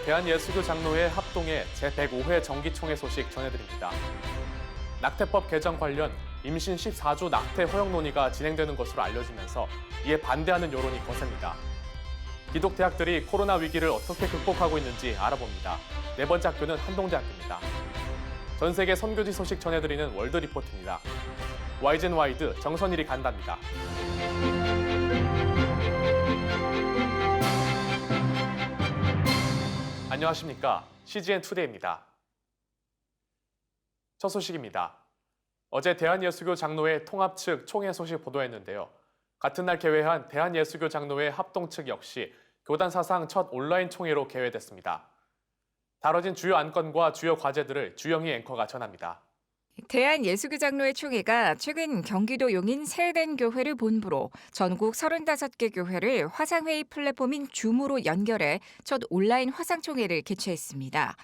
대한예수교 장로회 합동의 제105회 정기총회 소식 전해드립니다. 낙태법 개정 관련 임신 14주 낙태 허용 논의가 진행되는 것으로 알려지면서 이에 반대하는 여론이 거셉니다. 기독대학들이 코로나 위기를 어떻게 극복하고 있는지 알아봅니다. 네 번째 학교는 한동대학교입니다. 전 세계 선교지 소식 전해드리는 월드 리포트입니다. YGN 와이드 정선일이 간답니다. 안녕하십니까. CGN 투데이입니다. 첫 소식입니다. 어제 대한예수교 장로회 통합 측 총회 소식 보도했는데요. 같은 날 개회한 대한예수교 장로회 합동 측 역시 교단 사상 첫 온라인 총회로 개회됐습니다. 다뤄진 주요 안건과 주요 과제들을 주영희 앵커가 전합니다. 대한예수교장로회 총회가 최근 경기도 용인 세덴교회를 본부로 전국 35개 교회를 화상회의 플랫폼인 줌으로 연결해 첫 온라인 화상총회를 개최했습니다.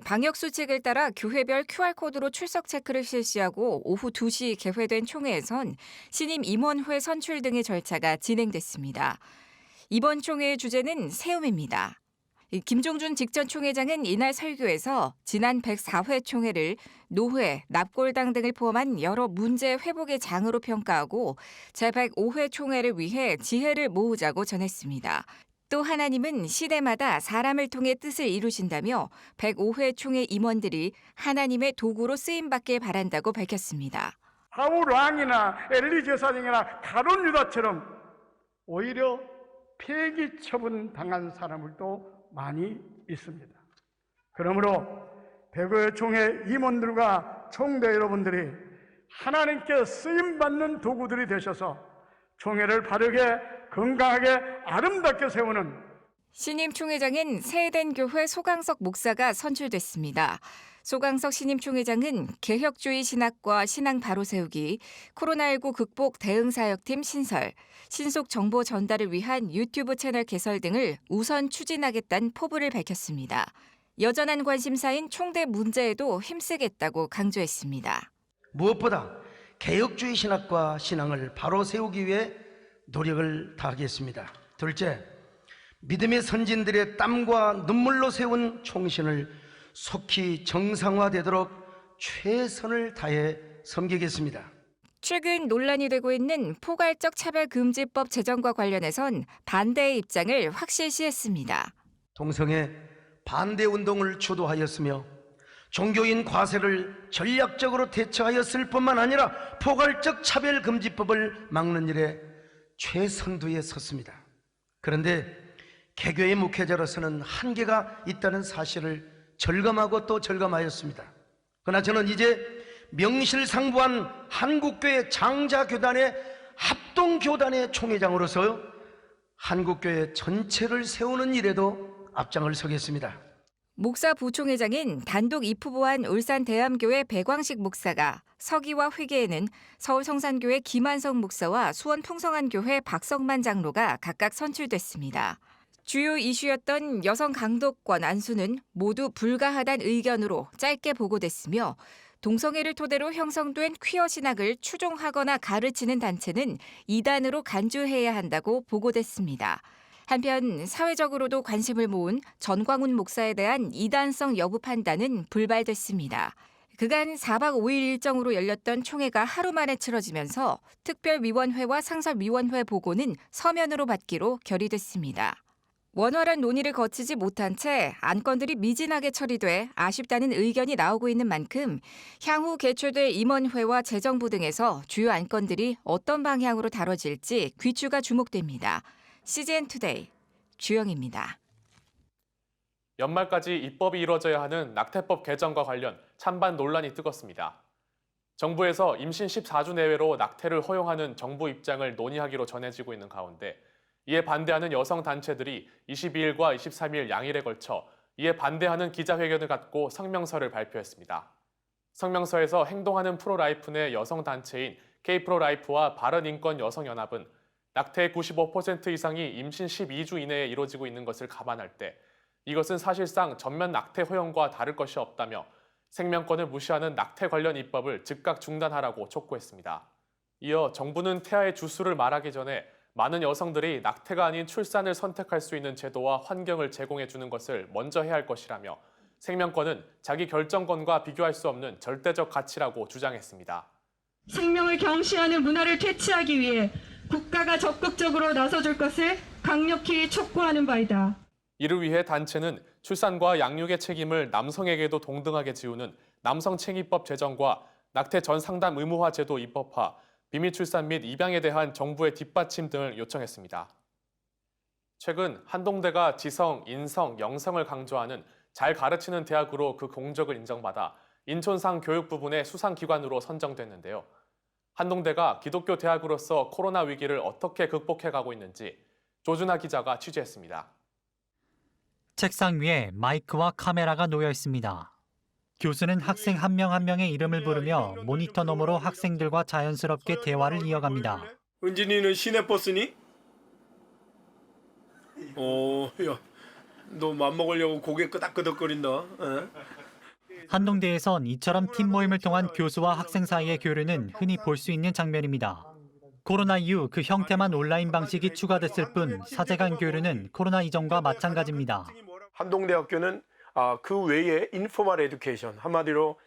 방역수칙을 따라 교회별 QR코드로 출석 체크를 실시하고 오후 2시 개회된 총회에선 신임 임원회 선출 등의 절차가 진행됐습니다. 이번 총회의 주제는 세움입니다. 김종준 직전 총회장은 이날 설교에서 지난 104회 총회를 노회, 납골당 등을 포함한 여러 문제 회복의 장으로 평가하고 제105회 총회를 위해 지혜를 모으자고 전했습니다. 또 하나님은 시대마다 사람을 통해 뜻을 이루신다며 105회 총회 임원들이 하나님의 도구로 쓰임받길 바란다고 밝혔습니다. 바울 왕이나 엘리 제사장이나 가룟 유다처럼 오히려 폐기 처분 당한 사람을 또 많이 있습니다. 그러므로 105회 총회 임원들과 총대 여러분들이 하나님께 쓰임받는 도구들이 되셔서 총회를 바르게 건강하게 아름답게 세우는 신임 총회장인 세덴교회 소강석 목사가 선출됐습니다. 소강석 신임 총회장은 개혁주의 신학과 신앙 바로 세우기, 코로나19 극복 대응사역팀 신설, 신속 정보 전달을 위한 유튜브 채널 개설 등을 우선 추진하겠다는 포부를 밝혔습니다. 여전한 관심사인 총대 문제에도 힘쓰겠다고 강조했습니다. 무엇보다 개혁주의 신학과 신앙을 바로 세우기 위해 노력을 다하겠습니다. 둘째, 믿음의 선진들의 땀과 눈물로 세운 총신을 속히 정상화되도록 최선을 다해 섬기겠습니다. 최근 논란이 되고 있는 포괄적 차별금지법 제정과 관련해선 반대의 입장을 확실시했습니다. 동성애 반대 운동을 주도하였으며 종교인 과세를 전략적으로 대처하였을 뿐만 아니라 포괄적 차별금지법을 막는 일에 최선두에 섰습니다. 그런데 개교의 목회자로서는 한계가 있다는 사실을 절감하고 또 절감하였습니다. 그러나 저는 이제 명실상부한 한국교회 장자교단의 합동교단의 총회장으로서 한국교회 전체를 세우는 일에도 앞장을 서겠습니다. 목사 부총회장인 단독 입후보한 울산 대암교회 백광식 목사가 서기와 회계에는 서울 성산교회 김한성 목사와 수원 풍성한교회 박성만 장로가 각각 선출됐습니다. 주요 이슈였던 여성 강도권 안수는 모두 불가하다는 의견으로 짧게 보고됐으며 동성애를 토대로 형성된 퀴어 신학을 추종하거나 가르치는 단체는 이단으로 간주해야 한다고 보고됐습니다. 한편 사회적으로도 관심을 모은 전광훈 목사에 대한 이단성 여부 판단은 불발됐습니다. 그간 4박 5일 일정으로 열렸던 총회가 하루 만에 치러지면서 특별위원회와 상설위원회 보고는 서면으로 받기로 결의됐습니다. 원활한 논의를 거치지 못한 채 안건들이 미진하게 처리돼 아쉽다는 의견이 나오고 있는 만큼 향후 개최될 임원회와 재정부 등에서 주요 안건들이 어떤 방향으로 다뤄질지 귀추가 주목됩니다. CGN 투데이 주영입니다. 연말까지 입법이 이뤄져야 하는 낙태법 개정과 관련 찬반 논란이 뜨겁습니다. 정부에서 임신 14주 내외로 낙태를 허용하는 정부 입장을 논의하기로 전해지고 있는 가운데 이에 반대하는 여성단체들이 22일과 23일 양일에 걸쳐 이에 반대하는 기자회견을 갖고 성명서를 발표했습니다. 성명서에서 행동하는 프로라이프 내 여성단체인 K프로라이프와 바른인권여성연합은 낙태의 95% 이상이 임신 12주 이내에 이루어지고 있는 것을 감안할 때 이것은 사실상 전면 낙태 허용과 다를 것이 없다며 생명권을 무시하는 낙태 관련 입법을 즉각 중단하라고 촉구했습니다. 이어 정부는 태아의 주수를 말하기 전에 많은 여성들이 낙태가 아닌 출산을 선택할 수 있는 제도와 환경을 제공해 주는 것을 먼저 해야 할 것이라며 생명권은 자기 결정권과 비교할 수 없는 절대적 가치라고 주장했습니다. 생명을 경시하는 문화를 퇴치하기 위해 국가가 적극적으로 나서줄 것을 강력히 촉구하는 바이다. 이를 위해 단체는 출산과 양육의 책임을 남성에게도 동등하게 지우는 남성챙이법 제정과 낙태 전 상담 의무화 제도 입법화, 비밀 출산 및 입양에 대한 정부의 뒷받침 등을 요청했습니다. 최근 한동대가 지성, 인성, 영성을 강조하는 잘 가르치는 대학으로 그 공적을 인정받아 인천상 교육 부분의 수상기관으로 선정됐는데요. 한동대가 기독교 대학으로서 코로나 위기를 어떻게 극복해가고 있는지 조준하 기자가 취재했습니다. 책상 위에 마이크와 카메라가 놓여 있습니다. 교수는 학생 한 명 한 명의 이름을 부르며 모니터 너머로 학생들과 자연스럽게 대화를 이어갑니다. 은진이는 시내버스니? 야, 너 맘먹으려고 고개 끄덕끄덕거린다. 한동대에선 이처럼 팀 모임을 통한 교수와 학생 사이의 교류는 흔히 볼 수 있는 장면입니다. 코로나 이후 그 형태만 온라인 방식이 추가됐을 뿐 사제 간 교류는 코로나 이전과 마찬가지입니다. 한동대학교는 그 외에 인포멀 에듀케이션, 한마디로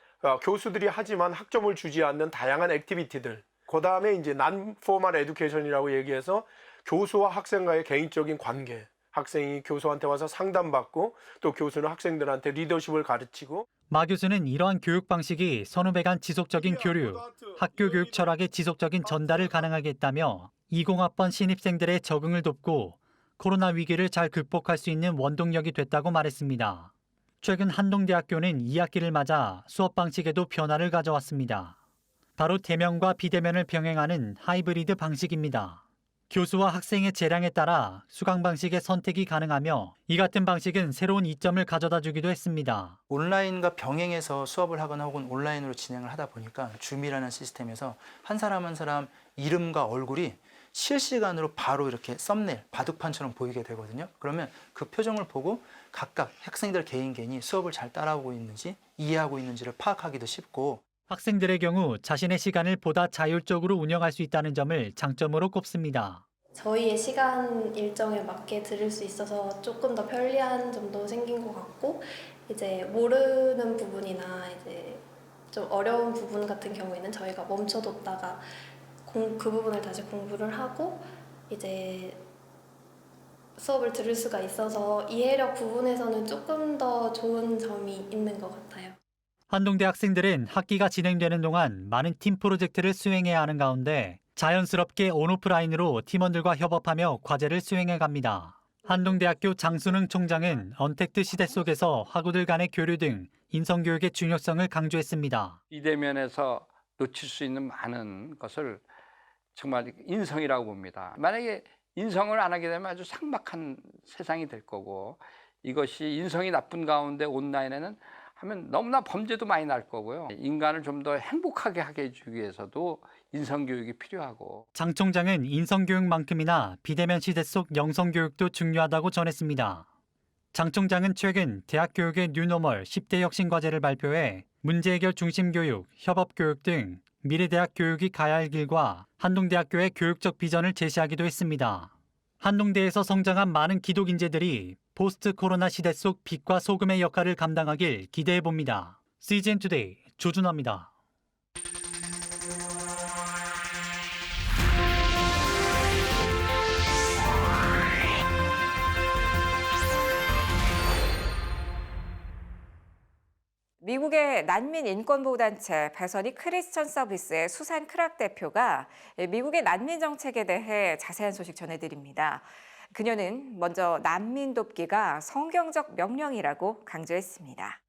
교수들이 하지만 학점을 주지 않는 다양한 액티비티들, 그 다음에 이제 난포멀 에듀케이션이라고 얘기해서 교수와 학생과의 개인적인 관계, 학생이 교수한테 와서 상담받고 또 교수는 학생들한테 리더십을 가르치고. 마 교수는 이러한 교육 방식이 선후배 간 지속적인 교류, 학교 교육 철학의 지속적인 전달을 가능하게 했다며 20학번 신입생들의 적응을 돕고 코로나 위기를 잘 극복할 수 있는 원동력이 됐다고 말했습니다. 최근 한동대학교는 2학기를 맞아 수업 방식에도 변화를 가져왔습니다. 바로 대면과 비대면을 병행하는 하이브리드 방식입니다. 교수와 학생의 재량에 따라 수강 방식의 선택이 가능하며 이 같은 방식은 새로운 이점을 가져다 주기도 했습니다. 온라인과 병행해서 수업을 하거나 혹은 온라인으로 진행을 하다 보니까 줌이라는 시스템에서 한 사람 한 사람 이름과 얼굴이 실시간으로 바로 이렇게 썸네일, 바둑판처럼 보이게 되거든요. 그러면 그 표정을 보고 각각 학생들 개인이 수업을 잘 따라오고 있는지 이해하고 있는지를 파악하기도 쉽고, 학생들의 경우 자신의 시간을 보다 자율적으로 운영할 수 있다는 점을 장점으로 꼽습니다. 저희의 시간 일정에 맞게 들을 수 있어서 조금 더 편리한 점도 생긴 것 같고, 이제 모르는 부분이나 이제 좀 어려운 부분 같은 경우에는 저희가 멈춰뒀다가 그 부분을 다시 공부를 하고 이제 수업을 들을 수가 있어서 이해력 부분에서는 조금 더 좋은 점이 있는 것 같아요. 한동대 학생들은 학기가 진행되는 동안 많은 팀 프로젝트를 수행해야 하는 가운데 자연스럽게 온오프라인으로 팀원들과 협업하며 과제를 수행해 갑니다. 한동대학교 장순흥 총장은 언택트 시대 속에서 학우들 간의 교류 등 인성교육의 중요성을 강조했습니다. 비대면에서 놓칠 수 있는 많은 것을 정말 인성이라고 봅니다. 만약에 인성을 안 하게 되면 아주 삭막한 세상이 될 거고, 이것이 인성이 나쁜 가운데 온라인에는 하면 너무나 범죄도 많이 날 거고요. 인간을 좀 더 행복하게 하게 해주기 위해서도 인성교육이 필요하고. 장 총장은 인성교육만큼이나 비대면 시대 속 영성교육도 중요하다고 전했습니다. 장 총장은 최근 대학교육의 뉴노멀 10대 혁신과제를 발표해 문제해결 중심 교육, 협업교육 등 미래대학 교육이 가야 할 길과 한동대학교의 교육적 비전을 제시하기도 했습니다. 한동대에서 성장한 많은 기독 인재들이 포스트 코로나 시대 속 빛과 소금의 역할을 감당하길 기대해 봅니다. CGN 투데이 조준하입니다. 미국의 난민 인권보호단체 배선이 크리스천 서비스의 수산 크락 대표가 미국의 난민 정책에 대해 자세한 소식 전해드립니다. 그녀는 먼저 난민 돕기가 성경적 명령이라고 강조했습니다.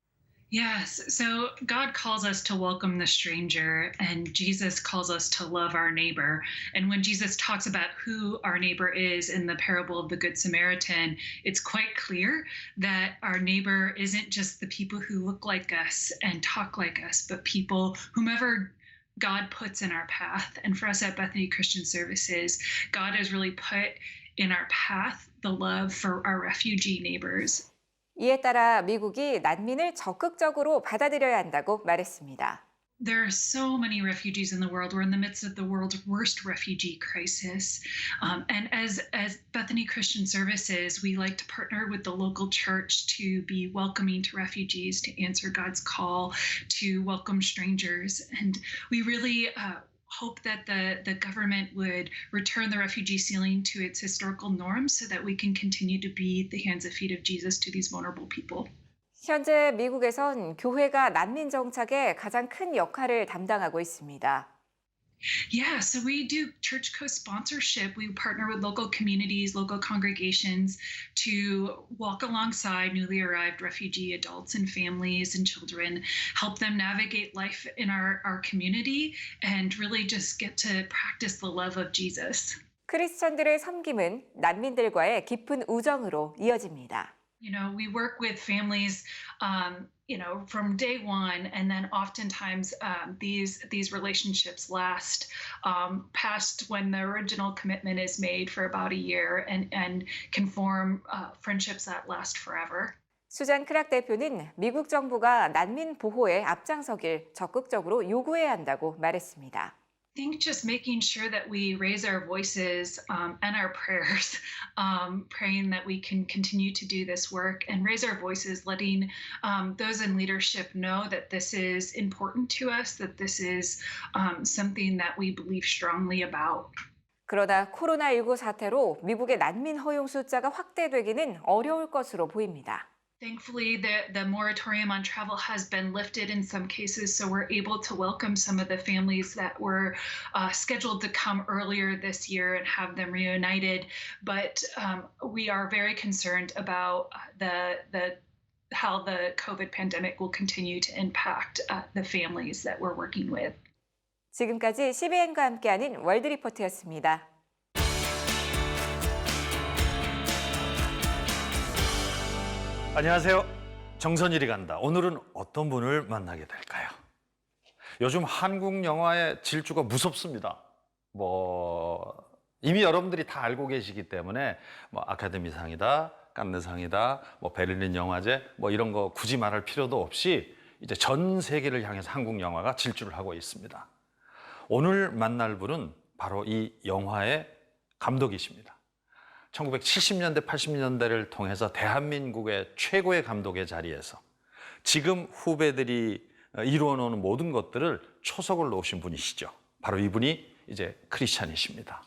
Yes, so God calls us to welcome the stranger, and Jesus calls us to love our neighbor. And when Jesus talks about who our neighbor is in the parable of the Good Samaritan, it's quite clear that our neighbor isn't just the people who look like us and talk like us, but people, whomever God puts in our path. And for us at Bethany Christian Services, God has really put in our path the love for our refugee neighbors. 이에 따라 미국이 난민을 적극적으로 받아들여야 한다고 말했습니다. There are so many refugees in the world. We're in the midst of the world's worst refugee crisis. And as Bethany Christian Services, we like to partner with the local church to be welcoming to refugees, to answer God's call, to welcome strangers. And we really hope that the government would return the refugee ceiling to its historical norms so that we can continue to be the hands and feet of Jesus to these vulnerable people. 현재 미국에선 교회가 난민 정착에 가장 큰 역할을 담당하고 있습니다. Yeah, so we do church co-sponsorship. We partner with local communities, local congregations to walk alongside newly arrived refugee adults and families and children, help them navigate life in our community, and really just get to practice the love of Jesus. 크리스천들의 섬김은 난민들과의 깊은 우정으로 이어집니다. You know, we work with families, from day one, and then oftentimes these relationships last past when the original commitment is made for about a year, and can form friendships that last forever. 수잔 크락 대표는 미국 정부가 난민 보호에 앞장서길 적극적으로 요구해야 한다고 말했습니다. I think just making sure that we raise our voices and our prayers, praying that we can continue to do this work and raise our voices, letting those in leadership know that this is important to us, that this is something that we believe strongly about. 그러나 코로나19 사태로 미국의 난민 허용 숫자가 확대되기는 어려울 것으로 보입니다. Thankfully, the moratorium on travel has been lifted in some cases, so we're able to welcome some of the families that were scheduled to come earlier this year and have them reunited. But we are very concerned about how the COVID pandemic will continue to impact the families that we're working with. 지금까지 CBN과 함께하는 월드리포트였습니다. 안녕하세요. 정선일이 간다. 오늘은 어떤 분을 만나게 될까요? 요즘 한국 영화의 질주가 무섭습니다. 이미 여러분들이 다 알고 계시기 때문에 아카데미상이다, 칸느상이다, 베를린 영화제 이런 거 굳이 말할 필요도 없이 이제 전 세계를 향해서 한국 영화가 질주를 하고 있습니다. 오늘 만날 분은 바로 이 영화의 감독이십니다. 1970년대, 80년대를 통해서 대한민국의 최고의 감독의 자리에서 지금 후배들이 이루어놓은 모든 것들을 초석을 놓으신 분이시죠. 바로 이분이 이제 크리스찬이십니다.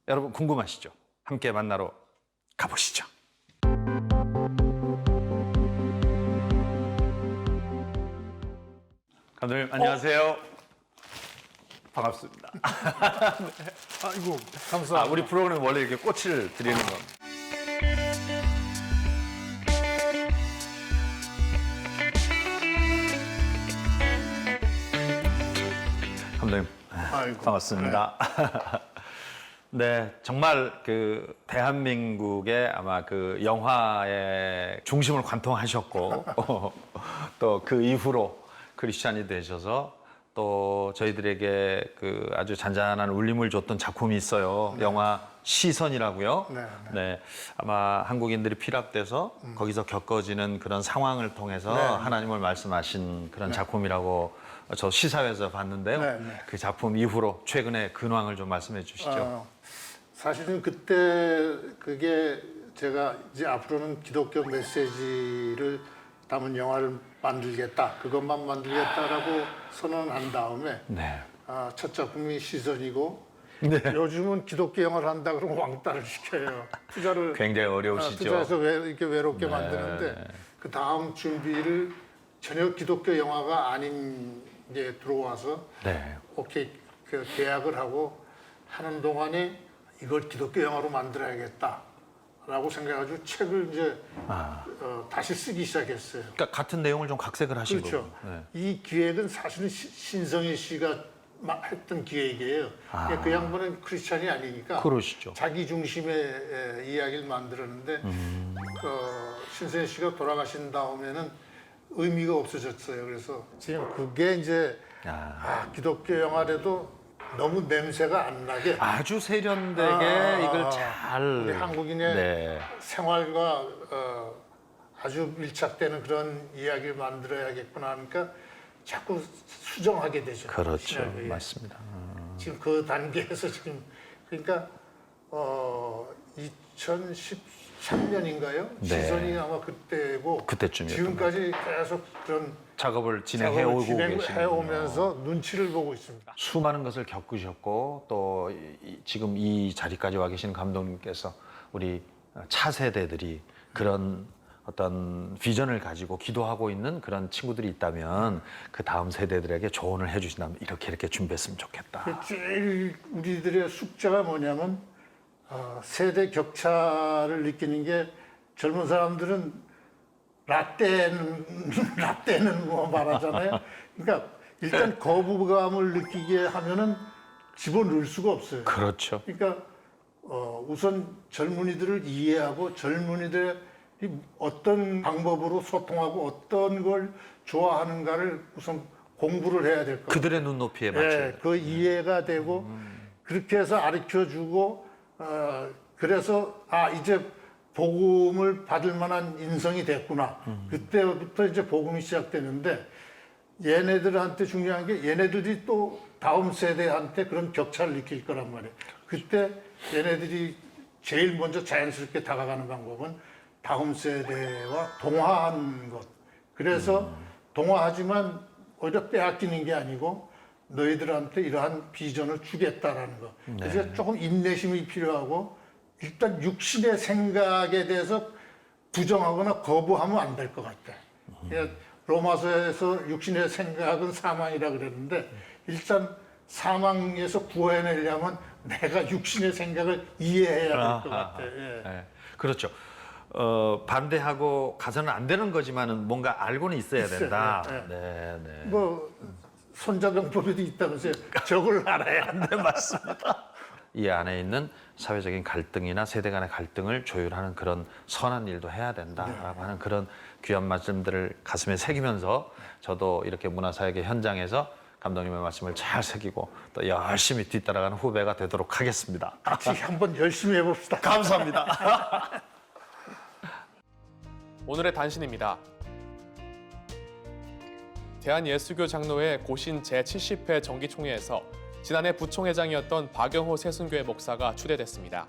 여러분 궁금하시죠? 함께 만나러 가보시죠. 감독님 안녕하세요. 반갑습니다. 아이고, 감사합니다. 우리 프로그램 원래 이렇게 꽃을 드리는 겁니다. 감독님, 반갑습니다. 네, 정말 대한민국의 아마 영화의 중심을 관통하셨고 또 그 이후로 크리스찬이 되셔서 또 저희들에게 아주 잔잔한 울림을 줬던 작품이 있어요. 네. 영화 시선이라고요. 네. 네, 아마 한국인들이 피랍돼서 거기서 겪어지는 그런 상황을 통해서 하나님을 말씀하신 그런 작품이라고 저 시사회에서 봤는데요. 그 작품 이후로 최근의 근황을 좀 말씀해 주시죠. 사실은 그때 그게 제가 이제 앞으로는 기독교 메시지를 담은 영화를 만들겠다, 그것만 만들겠다라고 선언한 다음에 첫 작품이 시선이고 요즘은 기독교 영화를 한다 그러면 왕따를 시켜요. 투자를 굉장히 어려우시죠. 투자해서 이렇게 외롭게 만드는데 그 다음 준비를 전혀 기독교 영화가 아닌 게 들어와서 오케이 계약을 하고 하는 동안에 이걸 기독교 영화로 만들어야겠다라고 생각해가지고 책을 이제 다시 쓰기 시작했어요. 그러니까 같은 내용을 좀 각색을 하신 거죠. 그렇죠. 이 기획은 사실은 신성희 씨가 했던 기획이에요. 그 양반은 크리스찬이 아니니까 그러시죠. 자기 중심의 이야기를 만들었는데 신성희 씨가 돌아가신 다음에는 의미가 없어졌어요. 그래서 지금 그게 이제 기독교 영화라도 너무 냄새가 안 나게 아주 세련되게 이걸 잘 우리 한국인의 생활과 아주 밀착되는 그런 이야기를 만들어야겠구나 하니까 자꾸 수정하게 되죠. 그렇죠. 신학을. 예. 맞습니다. 지금 그 단계에서 지금 그러니까 2013년인가요? 네. 지선이 아마 그때고 그때쯤이었던 지금까지 계속 그런 작업을 진행해 오고 계시는 진행해오면서 눈치를 보고 있습니다. 수많은 것을 겪으셨고 또 지금 이 자리까지 와 계신 감독님께서 우리 차세대들이 그런 어떤 비전을 가지고 기도하고 있는 그런 친구들이 있다면 그 다음 세대들에게 조언을 해주신다면 이렇게 준비했으면 좋겠다. 제일 우리들의 숙제가 뭐냐면 세대 격차를 느끼는 게 젊은 사람들은 라떼는 뭐 말하잖아요. 그러니까 일단 거부감을 느끼게 하면은 집어넣을 수가 없어요. 그렇죠. 그러니까 우선 젊은이들을 이해하고 젊은이들이 어떤 방법으로 소통하고 어떤 걸 좋아하는가를 우선 공부를 해야 될 거예요. 그들의 눈높이에 맞춰야 그 이해가 되고 그렇게 해서 가르쳐주고 그래서 이제 복음을 받을 만한 인성이 됐구나. 그때부터 이제 복음이 시작되는데 얘네들한테 중요한 게 얘네들이 또 다음 세대한테 그런 격차를 느낄 거란 말이에요. 그때 얘네들이 제일 먼저 자연스럽게 다가가는 방법은 다음 세대와 동화하는 것. 그래서 동화하지만 오히려 빼앗기는 게 아니고 너희들한테 이러한 비전을 주겠다라는 거. 그래서 조금 인내심이 필요하고 일단 육신의 생각에 대해서 부정하거나 거부하면 안 될 것 같아. 그러니까 로마서에서 육신의 생각은 사망이라 그랬는데 일단 사망에서 구해내려면 내가 육신의 생각을 이해해야 될 것 같아. 예. 네. 그렇죠. 반대하고 가서는 안 되는 거지만은 뭔가 알고는 있어야 된다. 네. 뭐 손자병법에도 있다면서요. 저걸 알아야 한다. 맞습니다. 이 안에 있는 사회적인 갈등이나 세대 간의 갈등을 조율하는 그런 선한 일도 해야 된다라고 하는 그런 귀한 말씀들을 가슴에 새기면서 저도 이렇게 문화사역의 현장에서 감독님의 말씀을 잘 새기고 또 열심히 뒤따라가는 후배가 되도록 하겠습니다. 같이 한번 열심히 해봅시다. 감사합니다. 오늘의 단신입니다. 대한예수교 장로회 고신 제70회 정기총회에서 지난해 부총회장이었던 박영호 세순교회 목사가 추대됐습니다.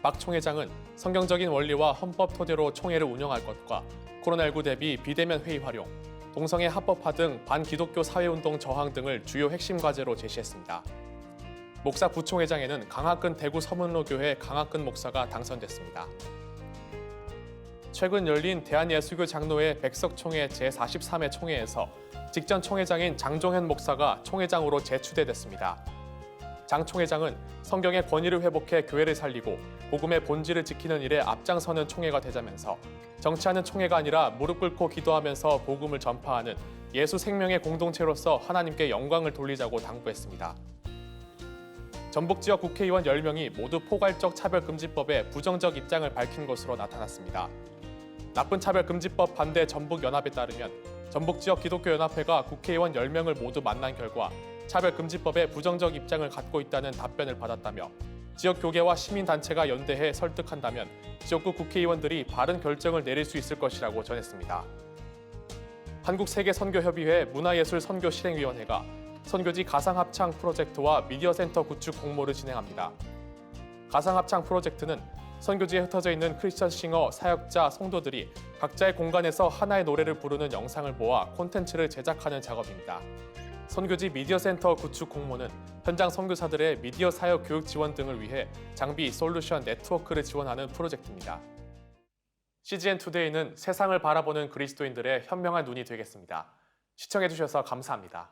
박 총회장은 성경적인 원리와 헌법 토대로 총회를 운영할 것과 코로나19 대비 비대면 회의 활용, 동성애 합법화 등 반기독교 사회운동 저항 등을 주요 핵심 과제로 제시했습니다. 목사 부총회장에는 강학근 대구 서문로교회 강학근 목사가 당선됐습니다. 최근 열린 대한예수교 장로회 백석총회 제43회 총회에서 직전 총회장인 장종현 목사가 총회장으로 재추대됐습니다. 장 총회장은 성경의 권위를 회복해 교회를 살리고 복음의 본질을 지키는 일에 앞장서는 총회가 되자면서 정치하는 총회가 아니라 무릎 꿇고 기도하면서 복음을 전파하는 예수 생명의 공동체로서 하나님께 영광을 돌리자고 당부했습니다. 전북 지역 국회의원 10명이 모두 포괄적 차별금지법에 부정적 입장을 밝힌 것으로 나타났습니다. 나쁜 차별금지법 반대 전북연합에 따르면 전북 지역 기독교연합회가 국회의원 10명을 모두 만난 결과 차별금지법에 부정적 입장을 갖고 있다는 답변을 받았다며 지역 교계와 시민단체가 연대해 설득한다면 지역구 국회의원들이 바른 결정을 내릴 수 있을 것이라고 전했습니다. 한국세계선교협의회 문화예술선교실행위원회가 선교지 가상합창 프로젝트와 미디어센터 구축 공모를 진행합니다. 가상합창 프로젝트는 선교지에 흩어져 있는 크리스천 싱어, 사역자, 성도들이 각자의 공간에서 하나의 노래를 부르는 영상을 모아 콘텐츠를 제작하는 작업입니다. 선교지 미디어센터 구축 공모는 현장 선교사들의 미디어 사역 교육 지원 등을 위해 장비 솔루션 네트워크를 지원하는 프로젝트입니다. CGN투데이는 세상을 바라보는 그리스도인들의 현명한 눈이 되겠습니다. 시청해주셔서 감사합니다.